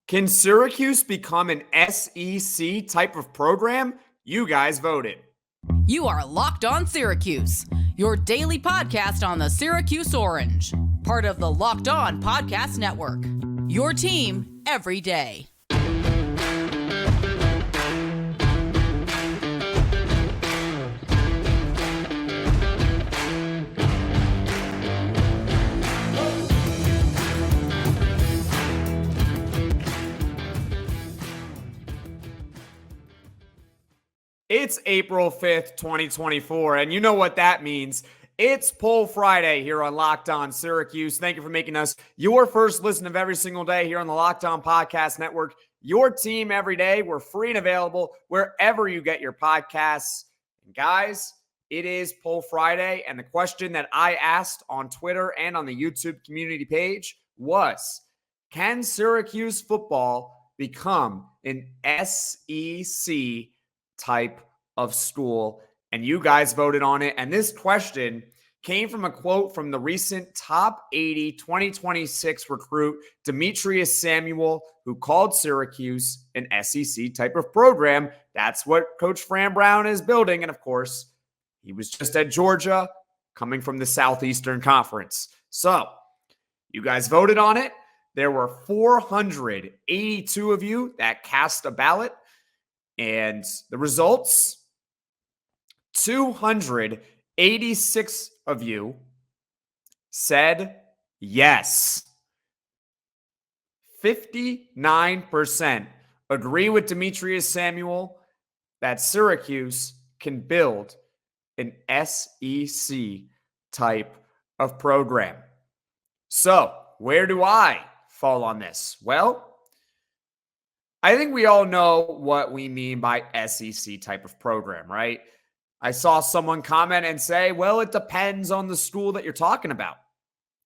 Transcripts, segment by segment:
Can Syracuse become an SEC type of program? You guys voted. You are Locked On Syracuse, your daily podcast on the Syracuse Orange, part of the Locked On Podcast Network, your team every day. It's April 5th, 2024, and you know what that means. It's Poll Friday here on Locked On Syracuse. Thank you for making us your first listen of every single day here on the Locked On Podcast Network. Your team every day. We're free and available wherever you get your podcasts. And guys, it is Poll Friday, and the question that I asked on Twitter and on the YouTube community page was, can Syracuse football become an SEC type of school? And you guys voted on it. And this question came from a quote from the recent top 80 2026 recruit, Demetres Samuel, who called Syracuse an SEC type of program. That's what Coach Fran Brown is building. And of course, he was just at Georgia, coming from the Southeastern Conference. So you guys voted on it. There were 482 of you that cast a ballot. And the results, 286 of you said yes. 59% agree with Demetres Samuel that Syracuse can build an SEC type of program. So, where do I fall on this? Well, I think we all know what we mean by SEC type of program, right? I saw someone comment and say, well, it depends on the school that you're talking about.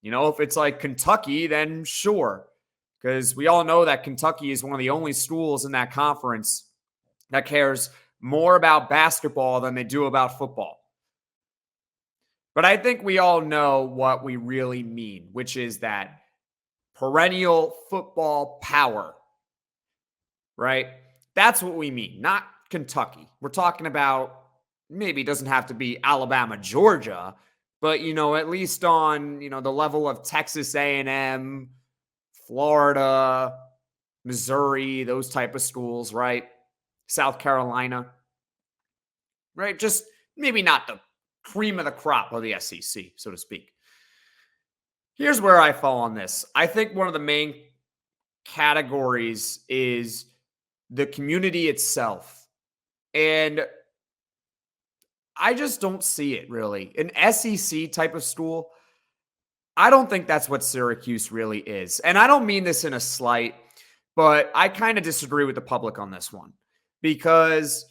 You know, if it's like Kentucky, then sure. Because we all know that Kentucky is one of the only schools in that conference that cares more about basketball than they do about football. But I think we all know what we really mean, which is that perennial football power. Right? That's what we mean, not Kentucky. We're talking about, maybe it doesn't have to be Alabama, Georgia, but, at least on, the level of Texas A&M, Florida, Missouri, those type of schools, right? South Carolina, right? Just maybe not the cream of the crop of the SEC, so to speak. Here's where I fall on this. I think one of the main categories is the community itself. And I just don't see it really. An SEC type of school, I don't think that's what Syracuse really is. And I don't mean this in a slight, but I kind of disagree with the public on this one. Because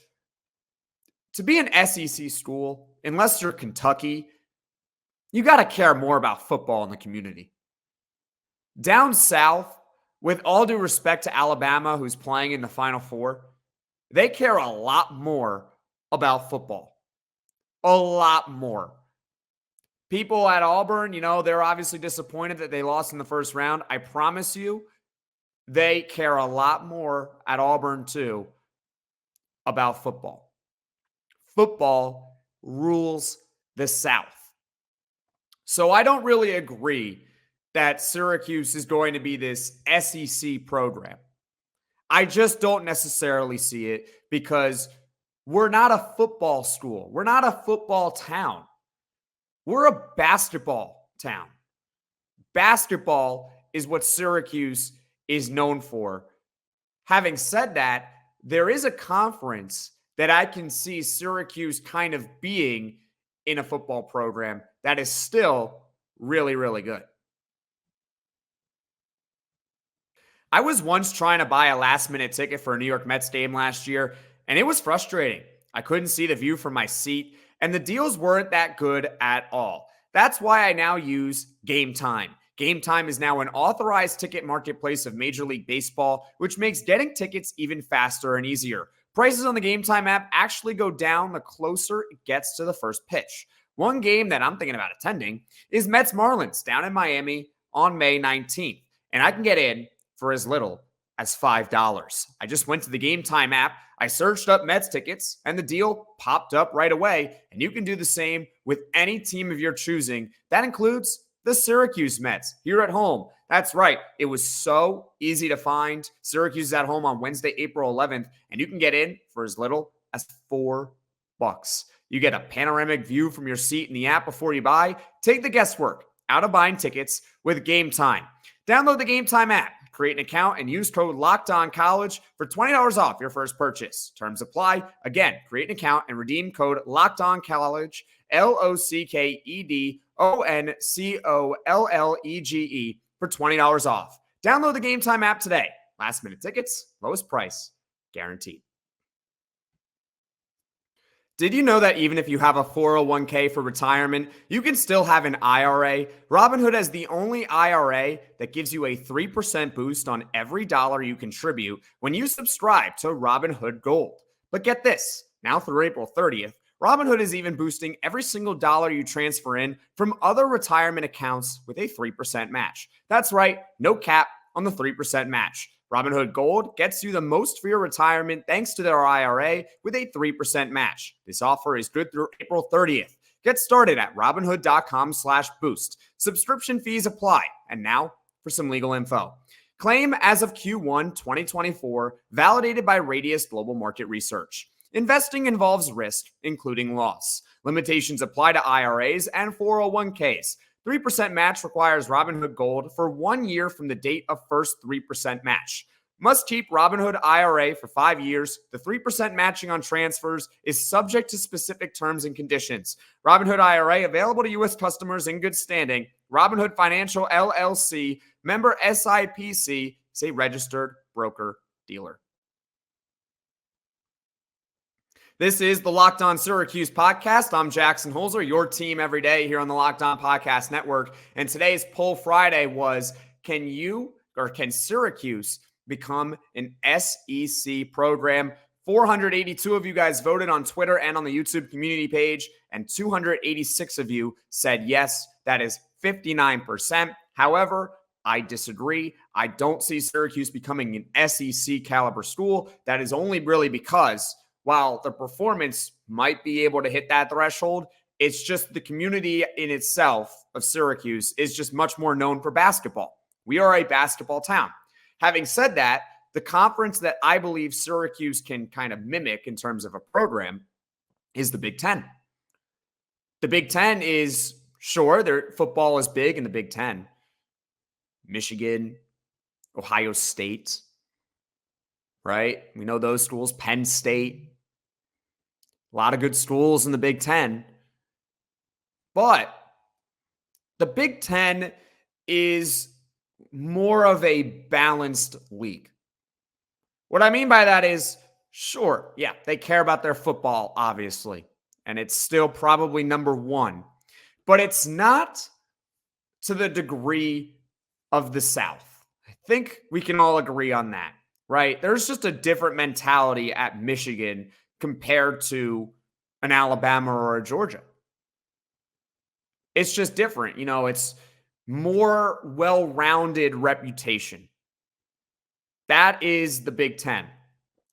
to be an SEC school, unless you're Kentucky, you got to care more about football in the community. Down south, with all due respect to Alabama, who's playing in the Final Four, they care a lot more about football. A lot more. People at Auburn, they're obviously disappointed that they lost in the first round. I promise you, they care a lot more at Auburn, too, about football. Football rules the South. So I don't really agree that Syracuse is going to be this SEC program. I just don't necessarily see it because we're not a football school. We're not a football town. We're a basketball town. Basketball is what Syracuse is known for. Having said that, there is a conference that I can see Syracuse kind of being in a football program that is still really, really good. I was once trying to buy a last-minute ticket for a New York Mets game last year, and it was frustrating. I couldn't see the view from my seat, and the deals weren't that good at all. That's why I now use Gametime. Gametime is now an authorized ticket marketplace of Major League Baseball, which makes getting tickets even faster and easier. Prices on the Gametime app actually go down the closer it gets to the first pitch. One game that I'm thinking about attending is Mets Marlins down in Miami on May 19th, and I can get in for as little as $5. I just went to the Gametime app, I searched up Mets tickets, and the deal popped up right away. And you can do the same with any team of your choosing. That includes the Syracuse Mets here at home. That's right. It was so easy to find. Syracuse is at home on Wednesday, April 11th, and you can get in for as little as $4. You get a panoramic view from your seat in the app before you buy. Take the guesswork out of buying tickets with Gametime. Download the Gametime app, create an account, and use code LOCKEDONCollege for $20 off your first purchase. Terms apply. Again, create an account and redeem code LOCKEDONCollege, LOCKEDONCOLLEGE for $20 off. Download the Gametime app today. Last minute tickets, lowest price, guaranteed. Did you know that even if you have a 401k for retirement, you can still have an IRA? Robinhood has the only IRA that gives you a 3% boost on every dollar you contribute when you subscribe to Robinhood Gold. But get this, now through April 30th, Robinhood is even boosting every single dollar you transfer in from other retirement accounts with a 3% match. That's right, no cap on the 3% match. Robinhood Gold gets you the most for your retirement thanks to their IRA with a 3% match. This offer is good through April 30th. Get started at Robinhood.com/boost. Subscription fees apply. And now for some legal info. Claim as of Q1 2024, validated by Radius Global Market Research. Investing involves risk, including loss. Limitations apply to IRAs and 401ks. 3% match requires Robinhood Gold for 1 year from the date of first 3% match. Must keep Robinhood IRA for 5 years. The 3% matching on transfers is subject to specific terms and conditions. Robinhood IRA available to U.S. customers in good standing. Robinhood Financial LLC, member SIPC, is a registered broker-dealer. This is the Locked On Syracuse Podcast. I'm Jackson Holzer, your team every day here on the Locked On Podcast Network. And today's poll Friday was, can Syracuse become an SEC program? 482 of you guys voted on Twitter and on the YouTube community page, and 286 of you said yes. That is 59%. However, I disagree. I don't see Syracuse becoming an SEC caliber school. That is only really because while the performance might be able to hit that threshold, it's just the community in itself of Syracuse is just much more known for basketball. We are a basketball town. Having said that, the conference that I believe Syracuse can kind of mimic in terms of a program is the Big Ten. The Big Ten is, sure, their football is big in the Big Ten. Michigan, Ohio State, right? We know those schools, Penn State. A lot of good schools in the Big Ten. But the Big Ten is more of a balanced league. What I mean by that is, sure, yeah, they care about their football, obviously. And it's still probably number one. But it's not to the degree of the South. I think we can all agree on that, right? There's just a different mentality at Michigan compared to an Alabama or a Georgia. It's just different. You know, it's more well-rounded reputation. That is the Big Ten.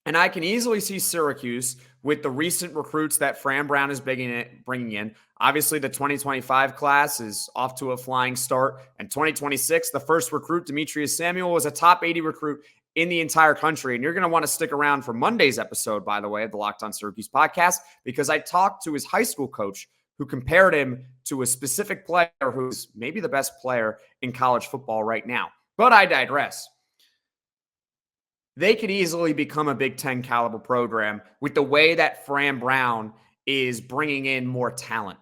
And I can easily see Syracuse with the recent recruits that Fran Brown is bringing in. Obviously, the 2025 class is off to a flying start. And 2026, the first recruit, Demetres Samuel, was a top 80 recruit in the entire country. And you're going to want to stick around for Monday's episode, by the way, of the Locked On Syracuse podcast, because I talked to his high school coach who compared him to a specific player who's maybe the best player in college football right now. But I digress. They could easily become a Big Ten caliber program with the way that Fran Brown is bringing in more talent.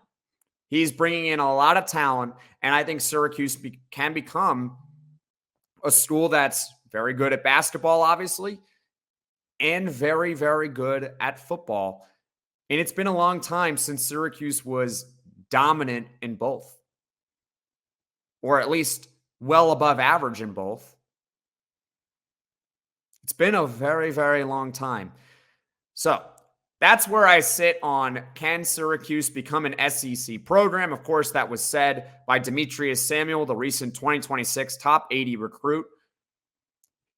He's bringing in a lot of talent, and I think Syracuse can become a school that's very good at basketball, obviously, and very, very good at football. And it's been a long time since Syracuse was dominant in both, or at least well above average in both. It's been a very, very long time. So that's where I sit on, can Syracuse become an SEC program? Of course, that was said by Demetres Samuel, the recent 2026 top 80 recruit.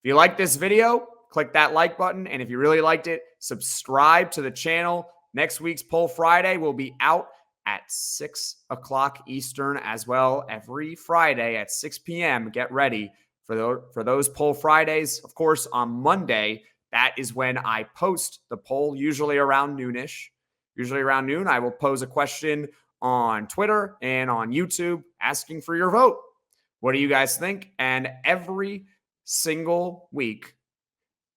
If you like this video, click that like button. And if you really liked it, subscribe to the channel. Next week's Poll Friday will be out at 6 o'clock Eastern as well every Friday at 6 p.m. Get ready for those Poll Fridays. Of course, on Monday, that is when I post the poll, usually around noonish. Usually around noon, I will pose a question on Twitter and on YouTube asking for your vote. What do you guys think? And every single week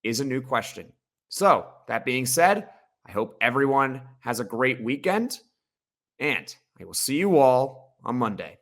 is a new question. So that being said, I hope everyone has a great weekend, and I will see you all on Monday.